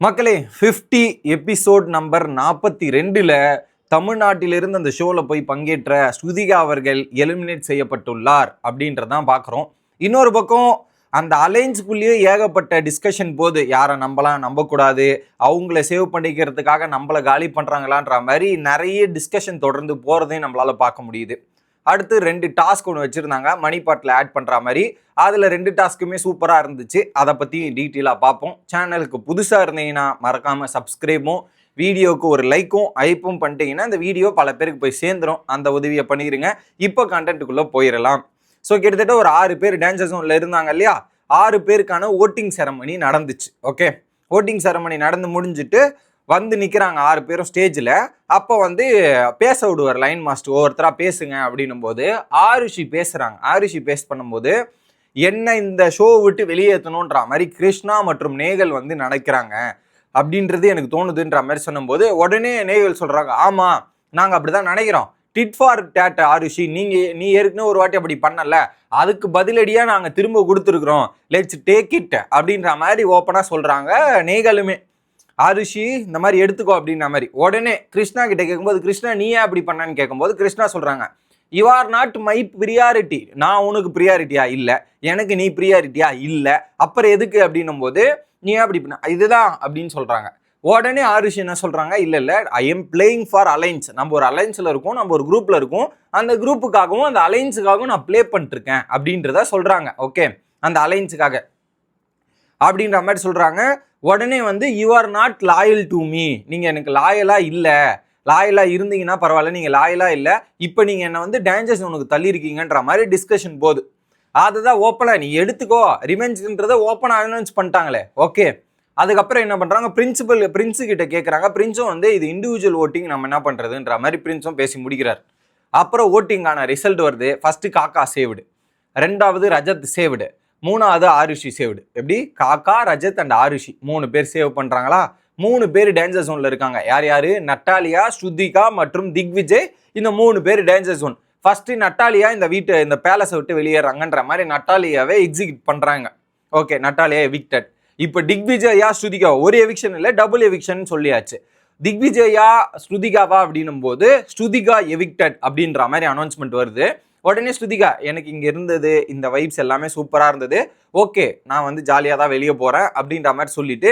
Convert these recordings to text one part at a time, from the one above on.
மக்களே 50 episode number 42ல் தமிழ்நாட்டிலிருந்து அந்த ஷோவில் போய் பங்கேற்ற ஸ்ருதிகா அவர்கள் எலிமினேட் செய்யப்பட்டுள்ளார் அப்படின்றதான் பார்க்குறோம். இன்னொரு பக்கம் அந்த அலைன்ஸுக்குள்ளேயே ஏகப்பட்ட டிஸ்கஷன் போது யாரை நம்பலாம் நம்பக்கூடாது, அவங்கள சேவ் பண்ணிக்கிறதுக்காக நம்மளை காலி பண்ணுறாங்களான்ற மாதிரி நிறைய டிஸ்கஷன் தொடர்ந்து போகிறதையும் நம்மளால் பார்க்க முடியுது. அடுத்து 2 டாஸ்க் ஒன்று வச்சுருந்தாங்க மணி பாட்டில் ஆட் பண்ணுற மாதிரி. அதில் 2 டாஸ்க்குமே சூப்பராக இருந்துச்சு. அதை பற்றி டீட்டெயிலாக பார்ப்போம். சேனலுக்கு புதுசாக இருந்தீங்கன்னா மறக்காமல் சப்ஸ்கிரைபும் வீடியோவுக்கு ஒரு லைக்கும் ஐப்பும் பண்ணிட்டீங்கன்னா இந்த வீடியோ பல பேருக்கு போய் சேர்ந்துடும். அந்த உதவியை பண்ணிடுங்க. இப்போ கண்டென்ட்டுக்குள்ளே போயிடலாம். ஸோ கிட்டத்தட்ட ஒரு 6 பேர் டான்சர் ஜோனில் இருந்தாங்க இல்லையா, 6 பேருக்கான ஓட்டிங் செரமனி நடந்துச்சு. ஓகே, ஓட்டிங் செரமனி நடந்து முடிஞ்சுட்டு வந்து நிற்கிறாங்க 6 பேரும் ஸ்டேஜில். அப்போ வந்து பேச விடுவார் லைன் மாஸ்டர், ஒவ்வொருத்தராக பேசுங்க அப்படின்னும் போது ஆருஷி பேசுகிறாங்க. ஆருஷி பேஸ் பண்ணும்போது என்ன இந்த ஷோ விட்டு வெளியேற்றணுன்ற மாதிரி கிருஷ்ணா மற்றும் நேகல் வந்து நினைக்கிறாங்க அப்படின்றது எனக்கு தோணுதுன்ற மாதிரி சொன்னும்போது உடனே நேகல் சொல்கிறாங்க, ஆமாம் நாங்கள் அப்படி தான் நினைக்கிறோம். டிட் ஃபார் டேட் ஆருஷி, நீ ஏற்கனவே ஒரு வாட்டி அப்படி பண்ணல, அதுக்கு பதிலடியாக நாங்கள் திரும்ப கொடுத்துருக்குறோம், லெட்ஸ் டேக் இட் அப்படின்ற மாதிரி ஓப்பனாக சொல்கிறாங்க. நேகலுமே ஆருஷி இந்த மாதிரி எடுத்துக்கோ அப்படின்ற மாதிரி. உடனே கிருஷ்ணா கிட்ட கேட்கும்போது கிருஷ்ணா நீ ஏன் அப்படி பண்ணான்னு கேட்கும்போது கிருஷ்ணா சொல்கிறாங்க, you are not my priority. நான் உனக்கு ப்ரியாரிட்டியா இல்லை, எனக்கு நீ ப்ரியாரிட்டியா இல்லை, அப்புறம் எதுக்கு அப்படின்னும் போது நீ ஏன் அப்படி பண்ண இதுதான் அப்படின்னு சொல்கிறாங்க. உடனே ஆருஷி என்ன சொல்கிறாங்க, இல்லை I am playing for alliance. நம்ம ஒரு அலைன்ஸில் இருக்கோம், நம்ம ஒரு குரூப்பில் இருக்கோம், அந்த குரூப்புக்காகவும் அந்த அலைன்ஸுக்காகவும் நான் ப்ளே பண்ணிட்டுருக்கேன் அப்படின்றத சொல்கிறாங்க. ஓகே, அந்த அலைன்ஸுக்காக அப்படின்ற மாதிரி சொல்கிறாங்க. உடனே வந்து you are not loyal to me, நீங்கள் எனக்கு லாயலாக இல்லை, லாயலாக இருந்தீங்கன்னா பரவாயில்ல, நீங்கள் லாயலாக இல்லை, இப்போ நீங்கள் என்னை வந்து டேஞ்சர்ஸ் உனக்கு தள்ளியிருக்கீங்கன்ற மாதிரி டிஸ்கஷன் போகுது. அதுதான் ஓப்பனாக நீ எடுத்துக்கோ ரிவெஞ்சுன்றதை ஓப்பனாக அனௌன்ஸ் பண்ணிட்டாங்களே. ஓகே, அதுக்கப்புறம் என்ன பண்ணுறாங்க, பிரின்ஸு கிட்ட கேட்குறாங்க. பிரின்ஸும் வந்து இது இண்டிவிஜுவல் ஓட்டிங், நம்ம என்ன பண்ணுறதுன்ற மாதிரி பிரின்ஸும் பேசி முடிக்கிறார். அப்புறம் ஓட்டிங்கான ரிசல்ட் வருது. ஃபஸ்ட்டு காக்கா சேவ்டு, 2வது ரஜத் சேவ்டு, 3வது ஆருஷி சேவ்டு. எப்படி காக்கா ரஜத் அண்ட் ஆருஷி 3 பேர் சேவ் பண்ணுறாங்களா. 3 பேர் டேஞ்சர் ஜோனில் இருக்காங்க. யார் யார், நட்டாலியா, ஸ்ருதிகா மற்றும் திக்விஜய். இந்த 3 பேர் டேஞ்சர் ஜோன். ஃபர்ஸ்ட் நட்டாலியா இந்த பேலஸை விட்டு வெளியேறாங்கன்ற மாதிரி நட்டாலியாவே எக்ஸிக்யூட் பண்ணுறாங்க. Okay, Natalia evicted. இப்போ திக்விஜயா ஸ்ருதிகா ஒரு எவிக்ஷன் இல்லை, டபுள் எவிக்ஷன் சொல்லியாச்சு. திக்விஜயா ஸ்ருதிகாவா அப்படின்னும் போது ஸ்ருதிகா எவிக்டட் அப்படின்ற மாதிரி அனௌன்ஸ்மெண்ட் வருது. உடனே ஸ்ருதிகா எனக்கு இங்கே இருந்தது இந்த வைப்ஸ் எல்லாமே சூப்பராக இருந்தது, ஓகே நான் வந்து ஜாலியாக தான் வெளியே போகிறேன் அப்படின்ற மாதிரி சொல்லிட்டு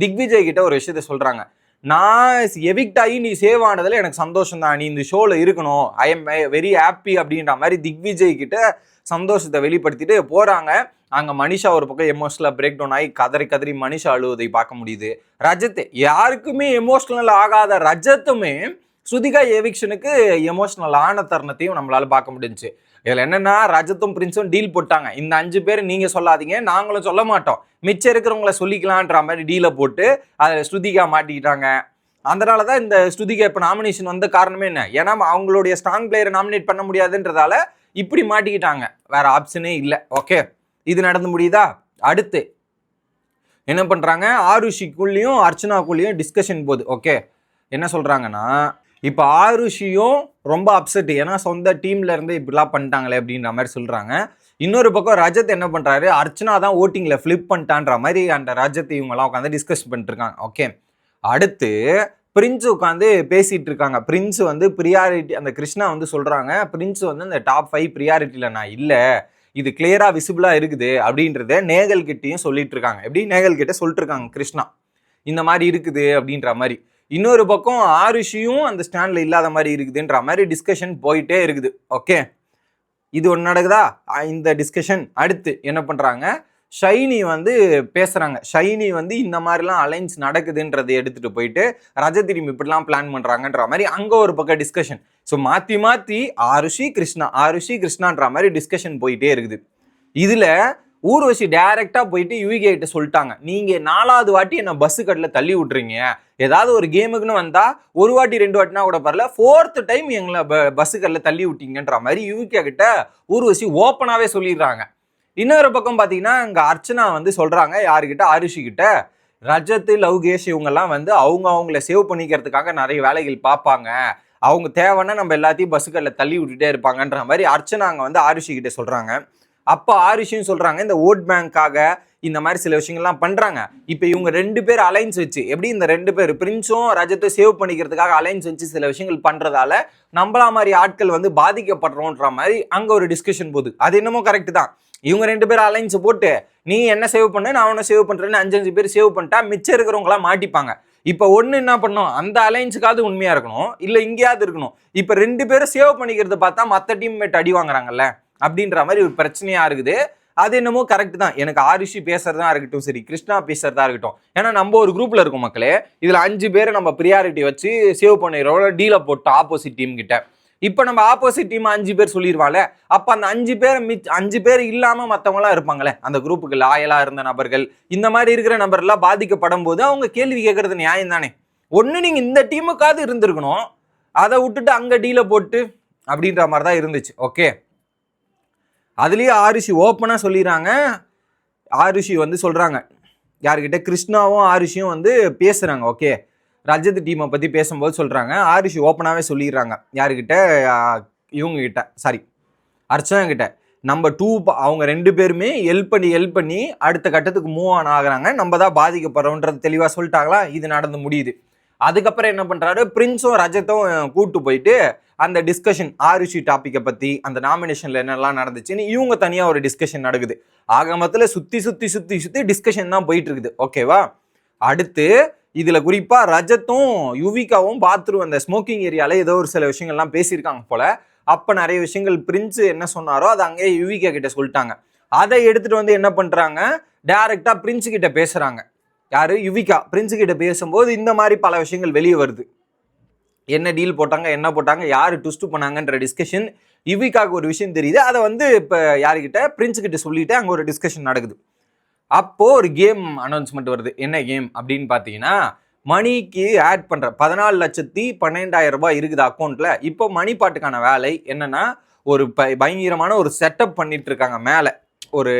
திக்விஜய் கிட்ட ஒரு விஷயத்த சொல்கிறாங்க. நான் எவிக்ட் ஆகி நீ சேவ் ஆனதில் எனக்கு சந்தோஷம் தான், நீ இந்த ஷோவில் இருக்கணும், ஐ எம் வெரி ஹாப்பி அப்படின்ற மாதிரி திக்விஜய் கிட்ட சந்தோஷத்தை வெளிப்படுத்திட்டு போகிறாங்க. அங்கே மனிஷா ஒரு பக்கம் எமோஷனலாக பிரேக் டவுன் ஆகி கதறி மனிஷா அழுவதை பார்க்க முடியுது. ரஜத், யாருக்குமே எமோஷனல் ஆகாத ரஜத்துமே ஸ்ருதிகா எவிக்ஷனுக்கு எமோஷனல் ஆன தருணத்தையும் நம்மளால பார்க்க முடிஞ்சுச்சு. இதில் என்னன்னா ரஜத்தும் பிரின்ஸும் டீல் போட்டாங்க, இந்த 5 பேர் நீங்கள் சொல்லாதீங்க, நாங்களும் சொல்ல மாட்டோம், மிச்சம் இருக்கிறவங்கள சொல்லிக்கலான்ற மாதிரி டீலை போட்டு அதில் ஸ்ருதிகா மாட்டிக்கிட்டாங்க. அதனால தான் இந்த ஸ்ருதிகா இப்போ நாமினேஷன் வந்த காரணமே என்ன, ஏன்னா அவங்களுடைய ஸ்ட்ராங் பிளேயரை நாமினேட் பண்ண முடியாதுன்றதால இப்படி மாட்டிக்கிட்டாங்க, வேற ஆப்ஷனே இல்லை. ஓகே, இது நடந்து முடியுதா. அடுத்து என்ன பண்ணுறாங்க, ஆருஷிக்குள்ளேயும் அர்ச்சனாக்குள்ளேயும் டிஸ்கஷன் போகுது. ஓகே, என்ன சொல்கிறாங்கன்னா, இப்போ ஆருஷியும் ரொம்ப அப்செட், ஏன்னா சொந்த டீம்ல இருந்து இப்படிலாம் பண்ணிட்டாங்களே அப்படின்ற மாதிரி சொல்கிறாங்க. இன்னொரு பக்கம் ரஜத் என்ன பண்ணுறாரு, அர்ச்சனா தான் ஓட்டிங்கில் ஃப்ளிப் பண்ணிட்டான்ற மாதிரி அந்த ரஜத் இவங்கெல்லாம் உட்காந்து டிஸ்கஸ் பண்ணிட்டு இருக்காங்க. ஓகே, அடுத்து பிரின்ஸ் உட்காந்து பேசிகிட்டு இருக்காங்க. பிரின்ஸ் வந்து ப்ரியாரிட்டி, அந்த கிருஷ்ணா வந்து சொல்கிறாங்க, பிரின்ஸ் வந்து இந்த டாப் 5 ப்ரியாரிட்டியில் நான் இல்லை, இது கிளியராக விசிபிளாக இருக்குது அப்படின்றத நேகல் கிட்டையும் சொல்லிட்டு இருக்காங்க. எப்படி நேகல் கிட்ட சொல்லிட்டு இருக்காங்க கிருஷ்ணா இந்த மாதிரி இருக்குது அப்படின்ற மாதிரி. இன்னொரு பக்கம் ஆருஷியும் அந்த ஸ்டாண்டில் இல்லாத மாதிரி இருக்குதுன்ற மாதிரி டிஸ்கஷன் போயிட்டே இருக்குது. ஓகே, இது ஒன்று நடக்குதா இந்த டிஸ்கஷன். அடுத்து என்ன பண்ணுறாங்க, ஷைனி வந்து பேசுகிறாங்க. ஷைனி வந்து இந்த மாதிரிலாம் அலைன்ஸ் நடக்குதுன்றதை எடுத்துகிட்டு போயிட்டு ரஜத் டீம் இப்படிலாம் பிளான் பண்ணுறாங்கன்ற மாதிரி அங்கே ஒரு பக்கம் டிஸ்கஷன். ஸோ மாற்றி ஆருஷி கிருஷ்ணான்ற மாதிரி டிஸ்கஷன் போயிட்டே இருக்குது. இதில் ஊர்வசி டைரக்டாக போயிட்டு யுவிகே கிட்ட சொல்லிட்டாங்க, நீங்கள் 4வது வாட்டி என்னை பஸ்ஸு கட்டில் தள்ளி விட்றீங்க, ஏதாவது ஒரு கேமுக்குன்னு வந்தால் 1 வாட்டி 2 வாட்டினா கூட பரல, 4th டைம் எங்களை பஸ்ஸு கட்டில் தள்ளி விட்டீங்கன்ற மாதிரி யுவிகே கிட்ட ஊர்வசி ஓப்பனாகவே சொல்லிடுறாங்க. இன்னொரு பக்கம் பார்த்தீங்கன்னா இங்கே அர்ச்சனா வந்து சொல்கிறாங்க யாருக்கிட்ட, ஆருஷி கிட்ட, ரஜத் லவ்கேஷ் இவங்கெல்லாம் வந்து அவங்கள சேவ் பண்ணிக்கிறதுக்காக நிறைய வேலைகள் பார்ப்பாங்க, அவங்க தேவைன்னா நம்ம எல்லாத்தையும் பஸ்ஸுகளில் தள்ளி விட்டுட்டே இருப்பாங்கன்ற மாதிரி அர்ச்சனா அங்கே வந்து ஆருஷி கிட்ட சொல்கிறாங்க. அப்போ ஆரிஷும் சொல்றாங்க இந்த ஓட் பேங்க்காக இந்த மாதிரி சில விஷயங்கள்லாம் பண்றாங்க. இப்போ இவங்க 2 பேர் அலைன்ஸ் வச்சு எப்படி இந்த 2 பேர் பிரின்ஸும் ரஜத்தை சேவ் பண்ணிக்கிறதுக்காக அலைன்ஸ் வச்சு சில விஷயங்கள் பண்றதால நம்மளா மாதிரி ஆட்கள் வந்து பாதிக்கப்படுறோன்ற மாதிரி அங்க ஒரு டிஸ்கஷன் போகுது. அது என்னமோ கரெக்ட் தான். இவங்க 2 பேரும் அலைன்ஸ் போட்டு நீ என்ன சேவ் பண்ணு நான் உன்ன சேவ் பண்றேன்னு 5 பேர் சேவ் பண்ணிட்டா மிச்சம் இருக்கிறவங்களாம் மாட்டிப்பாங்க. இப்ப ஒண்ணு என்ன பண்ணும், அந்த அலைன்ஸுக்காவது உண்மையா இருக்கணும், இல்ல இங்கேயாவது இருக்கணும். இப்ப 2 பேரும் சேவ் பண்ணிக்கிறத பார்த்தா மத்த டீம்மேட் அடி வாங்குறாங்கல்ல அப்படின்ற மாதிரி ஒரு பிரச்சனையா இருக்குது. அது என்னமோ கரெக்ட் தான். எனக்கு ஆரிஷி பேசுறதா இருக்கட்டும் சரி, கிருஷ்ணா பேசுறதா இருக்கட்டும், ஏன்னா நம்ம ஒரு குரூப்ல இருக்கோம் மக்களே, இதுல 5 பேரை நம்ம ப்ரியாரிட்டி வச்சு சேவ் பண்ணிடுறோம் டீல போட்டோம் ஆப்போசிட் டீம் கிட்ட. இப்ப நம்ம ஆப்போசிட் டீம் 5 பேர் சொல்லிடுவாங்க. அப்ப அந்த 5 பேர் இல்லாம மத்தவங்க எல்லாம் இருப்பாங்களே அந்த குரூப்புக்கு லாயலா இருந்த நபர்கள், இந்த மாதிரி இருக்கிற நபர் எல்லாம் பாதிக்கப்படும் போது அவங்க கேள்வி கேட்கறது நியாயம் தானே. ஒண்ணு நீங்க இந்த டீமுக்காவது இருந்திருக்கணும், அதை விட்டுட்டு அங்க டீல போட்டு அப்படின்ற மாதிரி தான் இருந்துச்சு. ஓகே, அதுலயே ஆரிஷி ஓப்பனா சொல்லிடுறாங்க. ஆரிஷி வந்து சொல்றாங்க யாருக்கிட்ட, கிருஷ்ணாவும் ஆரிஷியும் வந்து பேசுறாங்க. ஓகே, ரஜத் டீமை பத்தி பேசும்போது சொல்றாங்க, ஆரிஷி ஓப்பனாவே சொல்லிடுறாங்க யாருக்கிட்ட, இவங்க கிட்ட சாரி அர்ச்சனா கிட்ட, நம்ம 2 அவங்க 2 பேருமே ஹெல்ப் பண்ணி அடுத்த கட்டத்துக்கு மூவ் ஆன் ஆகுறாங்க, நம்ம தான் பாதிக்கப்படுறோன்றது தெளிவா சொல்லிட்டாங்களா. இது நடந்து முடியுது. அதுக்கப்புறம் என்ன பண்றாரு, பிரின்ஸும் ரஜத்தும் கூட்டு போயிட்டு அந்த டிஸ்கஷன் ஆரிஷி டாப்பிக்கை பத்தி அந்த நாமினேஷன்ல என்னெல்லாம் நடந்துச்சுன்னு இவங்க தனியா ஒரு டிஸ்கஷன் நடக்குது. ஆக மொத்தத்துல சுத்தி டிஸ்கஷன் தான் போயிட்டு இருக்குது. ஓகேவா, அடுத்து இதுல குறிப்பா ரஜத்தும் யுவிகாவும் பாத்ரூம் அந்த ஸ்மோக்கிங் ஏரியால ஏதோ ஒரு சில விஷயங்கள்லாம் பேசியிருக்காங்க போல. அப்ப நிறைய விஷயங்கள் பிரின்ஸ் என்ன சொன்னாரோ அதை அங்கேயே யுவிகா கிட்ட சொல்லிட்டாங்க. அதை எடுத்துட்டு வந்து என்ன பண்றாங்க, டைரக்டா பிரின்ஸ் கிட்ட பேசுறாங்க. யாரு, யுவிகா. பிரின்ஸ் கிட்ட பேசும்போது இந்த மாதிரி பல விஷயங்கள் வெளியே வருது. என்ன டீல் போட்டாங்க, என்ன போட்டாங்க, யாரு ட்விஸ்ட் பண்ணாங்கன்ற டிஸ்கஷன். யுவிகாவுக்கு ஒரு விஷயம் தெரியுது, அதை வந்து இப்ப யாருக்கிட்ட, பிரின்ஸ் கிட்ட சொல்லிட்டு அங்க ஒரு டிஸ்கஷன் நடக்குது. அப்போ ஒரு கேம் அனௌன்ஸ்மெண்ட் வருது. என்ன கேம் அப்படின்னு பாத்தீங்கன்னா, மணிக்கு ஆட் பண்ற 14,12,000 ரூபாய் இருக்குது அக்கௌண்ட்ல. இப்போ மணி பாட்டுக்கான வேலை என்னன்னா, ஒரு பயங்கரமான ஒரு செட்டப் பண்ணிட்டு இருக்காங்க. மேல ஒரு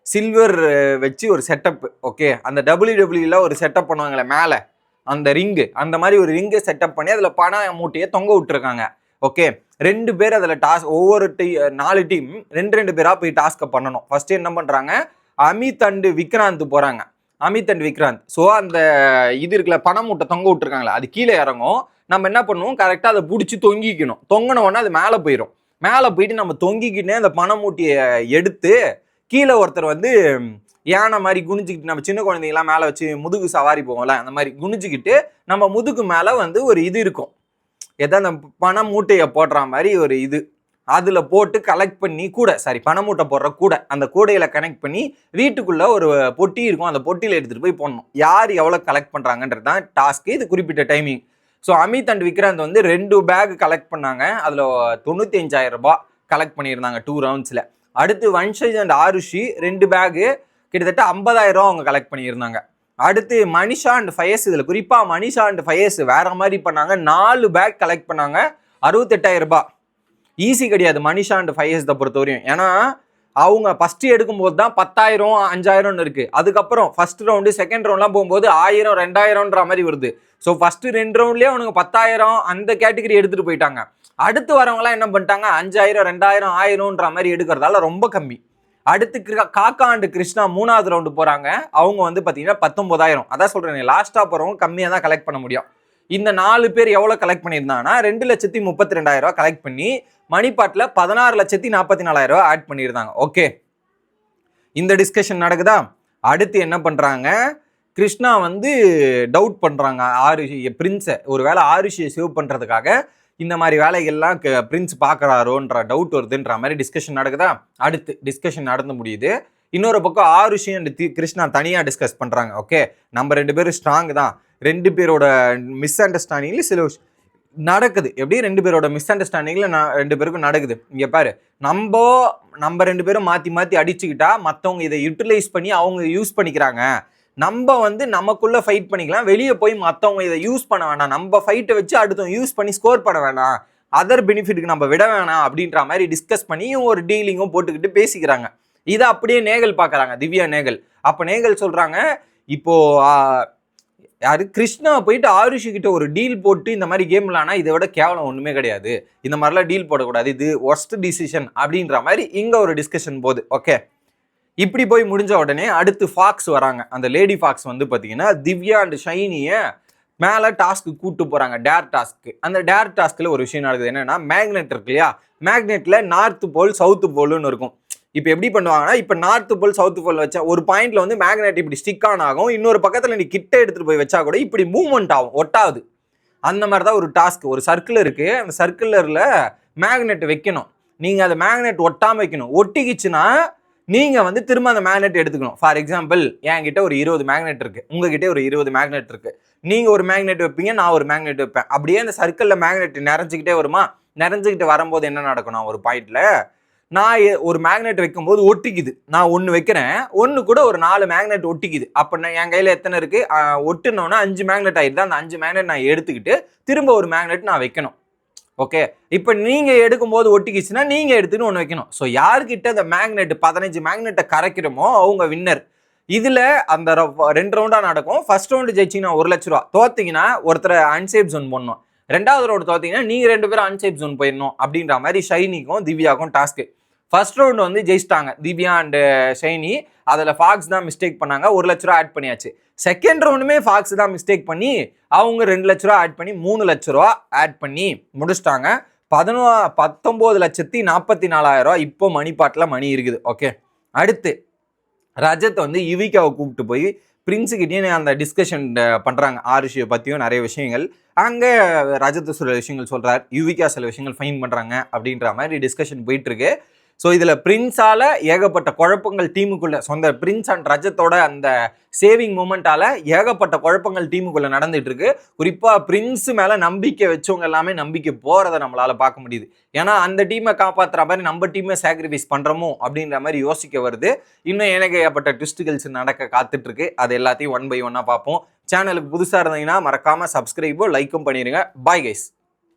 சில்வர் வச்சு ஒரு செட்டப். ஓகே, அந்த WWE ஒரு செட்டப் பண்ணுவாங்களே மேல அந்த ரிங்கு, அந்த மாதிரி ஒரு ரிங்கை செட்டப் பண்ணி அதுல பண மூட்டையை தொங்க விட்டுருக்காங்க. ஓகே, 2 பேர் அதுல டாஸ்க், ஒவ்வொரு 4 டீம் 2 பேரா போய் டாஸ்கை பண்ணணும். ஃபர்ஸ்ட் என்ன பண்றாங்க, அமித் அண்ட் விக்ராந்த் போறாங்க. அமித் அண்ட் விக்ராந்த். ஸோ அந்த இது இருக்குல்ல பண மூட்டை தொங்க விட்டுருக்காங்களா, அது கீழே இறங்கும். நம்ம என்ன பண்ணுவோம், கரெக்டாக அதை பிடிச்சி தொங்கிக்கணும். தொங்கினோடனே அது மேலே போயிடும். மேலே போயிட்டு நம்ம தொங்கிக்கிட்டே அந்த பண மூட்டையை எடுத்து கீழே ஒருத்தர் வந்து யானை மாதிரி குனிஞ்சிக்கிட்டு, நம்ம சின்ன குழந்தைங்கலாம் மேலே வச்சு முதுகு சவாரி போவோம்ல, அந்த மாதிரி குனிஞ்சிக்கிட்டு நம்ம முதுகு மேலே வந்து ஒரு இது இருக்கும், ஏதோ அந்த பண மூட்டையை போடுற மாதிரி ஒரு இது, அதுல போட்டு கலெக்ட் பண்ணி கூட பண மூட்டை போடுற கூட, அந்த கூடையில கனெக்ட் பண்ணி வீட்டுக்குள்ள ஒரு பொட்டி இருக்கும், அந்த பொட்டியில எடுத்துட்டு போய் போடணும். யார் எவ்வளவு கலெக்ட் பண்றாங்கன்றது தான் டாஸ்க். இது குறிப்பிட்ட timing. So Amit and Vikrant வந்து 2 பேக் கலெக்ட் பண்ணாங்க. அதுல 95,000 ரூபாய் கலெக்ட் பண்ணியிருந்தாங்க 2 ரவுண்ட்ஸ்ல. அடுத்து வன்ஷேஜ் அண்ட் ஆருஷி 2 பேகு கிட்டத்தட்ட 50,000 ரூபா அவங்க கலெக்ட் பண்ணியிருந்தாங்க. அடுத்து மனிஷா அண்ட் ஃபயஸ், இதுல குறிப்பா மனிஷா அண்ட் ஃபயஸ் வேற மாதிரி பண்ணாங்க. 4 பேக் கலெக்ட் பண்ணாங்க, 68,000 ரூபாய். ஈஸி கிடையாது மனிஷா அண்ட் ஃபயஸ் பொறுத்தவரையும். ஏன்னா அவங்க ஃபர்ஸ்ட் எடுக்கும்போது தான் 10,000 5,000 இருக்கு. அதுக்கப்புறம் ஃபர்ஸ்ட் ரவுண்டு செகண்ட் ரவுண்ட்லாம் போகும்போது 1000 2,000ன்ற மாதிரி வருது. ஸோ ஃபர்ஸ்ட் 2 ரவுண்ட்லேயே அவனுக்கு 10,000 அந்த கேட்டகரி எடுத்துட்டு போயிட்டாங்க. அடுத்து வரவங்களாம் என்ன பண்ணிட்டாங்க, 5,000 2,000 1000ன்ற மாதிரி எடுக்கிறதால ரொம்ப கம்மி. அடுத்து காக்கா அண்ட் கிருஷ்ணா 3வது ரவுண்டு போறாங்க. அவங்க வந்து பார்த்தீங்கன்னா 19,000. அதான் சொல்றேன், லாஸ்டா போறவங்க கம்மியாக தான் கலெக்ட் பண்ண முடியும். இந்த 4 பேர் எவ்வளவு கலெக்ட் பண்ணியிருந்தாங்கன்னா 2,32,000 ரூபாய் கலெக்ட் பண்ணி மணிப்பாட்டில் 16,44,000 ரூபாய் ஆட் பண்ணியிருந்தாங்க. ஓகே, இந்த டிஸ்கஷன் நடக்குதா. அடுத்து என்ன பண்றாங்க, கிருஷ்ணா வந்து டவுட் பண்றாங்க ஆருஷி பிரின்ஸை, ஒருவேளை ஆருஷியை சேவ் பண்றதுக்காக இந்த மாதிரி வேலைகள்லாம் பிரின்ஸ் பாக்குறாரோன்ற டவுட் வருதுன்ற மாதிரி டிஸ்கஷன் நடக்குதா. அடுத்து டிஸ்கஷன் நடந்து முடியுது. இன்னொரு பக்கம் ஆருஷி அண்ட் கிருஷ்ணா தனியா டிஸ்கஸ் பண்றாங்க. ஓகே, நம்ம 2 பேரும் ஸ்ட்ராங் தான், 2 பேரோட மிஸ் அண்டர்ஸ்டாண்டிங்ல சில நடக்குது. எப்படி 2 பேரோட மிஸ் அண்டர்ஸ்டாண்டிங்ல 2 பேருக்கும் நடக்குது. இங்க பாரு, நம்ம 2 பேரும் மாத்தி அடிச்சுக்கிட்டா மத்தவங்க இதை யூட்டிலைஸ் பண்ணி அவங்க யூஸ் பண்ணிக்கிறாங்க. நம்ம வந்து நமக்குள்ள ஃபைட் பண்ணிக்கலாம், வெளியே போய் மற்றவங்க இதை யூஸ் பண்ண வேண்டாம், நம்ம ஃபைட்டை வச்சு அடுத்தவங்க யூஸ் பண்ணி ஸ்கோர் பண்ண வேண்டாம், அதர் பெனிஃபிட்டுக்கு நம்ம விட வேணாம் அப்படின்ற மாதிரி டிஸ்கஸ் பண்ணி ஒரு டீலிங்கும் போட்டுக்கிட்டு பேசிக்கிறாங்க. இதை அப்படியே நேகல் பார்க்குறாங்க, திவ்யா நேகல். அப்போ நேகல் சொல்றாங்க, இப்போ யாரு கிருஷ்ணா போயிட்டு ஆருஷி கிட்ட ஒரு டீல் போட்டு இந்த மாதிரி கேம் விளானா இதை விட கேவலம் ஒண்ணுமே கிடையாது, இந்த மாதிரிலாம் டீல் போடக்கூடாது, இது ஒர்ஸ்ட் டிசிஷன் அப்படின்ற மாதிரி இங்க ஒரு டிஸ்கஷன் போகுது. ஓகே, இப்படி போய் முடிஞ்ச உடனே அடுத்து ஃபாக்ஸ் வராங்க. அந்த லேடி ஃபாக்ஸ் வந்து பாத்தீங்கன்னா திவ்யா அண்ட் ஷைனிய மேல டாஸ்க்கு கூட்டு போறாங்க, டேர் டாஸ்க்கு. அந்த டேர் டாஸ்க்ல ஒரு விஷயம் நடக்குது, என்னன்னா மேக்னெட் இருக்கு இல்லையா, மேக்னெட்ல நார்த் போல் சவுத் போல்னு இருக்கும். இப்போ எப்படி பண்ணுவாங்கன்னா, இப்போ நார்த் போல் சவுத் போல் வச்சா ஒரு பாயிண்ட்ல வந்து மேக்னெட் இப்படி ஸ்டிக் ஆன் ஆகும், இன்னொரு பக்கத்துல நீ கிட்ட எடுத்துட்டு போய் வச்சா கூட இப்படி மூவ்மெண்ட் ஆகும், ஒட்டாது. அந்த மாதிரி தான் ஒரு டாஸ்க். ஒரு சர்க்கிள் இருக்கு, அந்த சர்க்கிளர்ல மேக்னெட் வைக்கணும். நீங்க அந்த மேக்னெட் ஒட்டாம வைக்கணும். ஒட்டிக்கிச்சுன்னா நீங்க வந்து திரும்ப அந்த மேக்னெட் எடுத்துக்கணும். ஃபார் எக்ஸாம்பிள், என்கிட்ட ஒரு 20 மேக்னெட் இருக்கு, உங்ககிட்ட ஒரு 20 மேக்னெட் இருக்கு. நீங்க ஒரு மேக்னெட் வைப்பீங்க, நான் ஒரு மேக்னெட் வைப்பேன். அப்படியே அந்த சர்க்கிள்ல மேக்னெட் நிறைஞ்சிக்கிட்டே வருமா, நிறைஞ்சிக்கிட்டு வரும்போது என்ன நடக்கணும், ஒரு பாயிண்ட்ல நான் ஒரு மேக்னெட் வைக்கும்போது ஒட்டிக்குது. நான் ஒன்று வைக்கிறேன், ஒன்று கூட ஒரு 4 மேக்னெட் ஒட்டிக்குது. அப்போ நான் என் கையில் எத்தனை இருக்கு, ஒட்டுனோன்னா 5 மேக்னெட் ஆயிடுது. அந்த 5 மேக்னெட் நான் எடுத்துக்கிட்டு திரும்ப ஒரு மேக்னெட் நான் வைக்கணும். ஓகே, இப்போ நீங்க எடுக்கும்போது ஒட்டிக்கிச்சுன்னா நீங்க எடுத்துன்னு ஒன்று வைக்கணும். ஸோ யாருக்கிட்ட அந்த மேக்னெட் 15 மேக்னெட்டை கரைக்கிறோமோ அவங்க வின்னர். இதுல அந்த 2 ரவுண்டா நடக்கும். ஃபர்ஸ்ட் ரவுண்டு ஜெயிச்சிங்கன்னா 1 லட்ச ரூபா, தோத்தீங்கன்னா ஒருத்தர் அன்சேஃப் ஜோன் போடணும். 2வது ரவுண்டு தோத்தீங்கன்னா நீங்க 2 பேரும் அன்சேஃப் ஜோன் போயிடணும் அப்படின்ற மாதிரி ஷைனிக்கும் திவ்யாக்கும் டாஸ்க்கு. ஃபர்ஸ்ட் ரவுண்டு வந்து ஜெயிச்சிட்டாங்க திவ்யா அண்ட் ஷைனி. அதில் ஃபாக்ஸ் தான் மிஸ்டேக் பண்ணாங்க, 1 லட்ச ரூபா ஆட் பண்ணியாச்சு. செகண்ட் ரவுண்டுமே ஃபாக்ஸ் தான் மிஸ்டேக் பண்ணி அவங்க 2 லட்ச ரூபா ஆட் பண்ணி 3 லட்ச ரூபா ஆட் பண்ணி முடிச்சிட்டாங்க. 19,44,000 இப்போ மணிப்பாட்டில் மணி இருக்குது. ஓகே, அடுத்து ரஜத் வந்து யுவிகாவை கூப்பிட்டு போய் பிரின்ஸுக்கிட்டேயும் அந்த டிஸ்கஷன் பண்ணுறாங்க, ஆருஷியை பற்றியும் நிறைய விஷயங்கள். அங்கே ரஜத் சில விஷயங்கள் சொல்கிறார், யுவிகா சில விஷயங்கள் ஃபைன் பண்ணுறாங்க அப்படின்ற மாதிரி டிஸ்கஷன் போயிட்டுருக்கு. ஸோ இதில் பிரின்ஸால ஏகப்பட்ட குழப்பங்கள் டீமுக்குள்ள, சொந்த பிரின்ஸ் அண்ட் ரஜத்தோட அந்த சேவிங் மூமெண்டால ஏகப்பட்ட குழப்பங்கள் டீமுக்குள்ள நடந்துட்டு இருக்கு. குறிப்பாக பிரின்ஸ் மேலே நம்பிக்கை வச்சவங்க எல்லாமே நம்பிக்கை போகிறத நம்மளால பார்க்க முடியுது. ஏன்னா அந்த டீமை காப்பாற்றுற மாதிரி நம்ம டீமை சாக்ரிஃபைஸ் பண்ணுறோமோ அப்படின்ற மாதிரி யோசிக்க வருது. இன்னும் ஏகப்பட்ட ட்விஸ்ட்டுகள்ஸ் நடக்க காத்துட்டு இருக்கு. அது எல்லாத்தையும் 1 by 1 பார்ப்போம். சேனலுக்கு புதுசாக இருந்தீங்கன்னா மறக்காம சப்ஸ்கிரைபோ லைக்கும் பண்ணிடுங்க. Bye guys.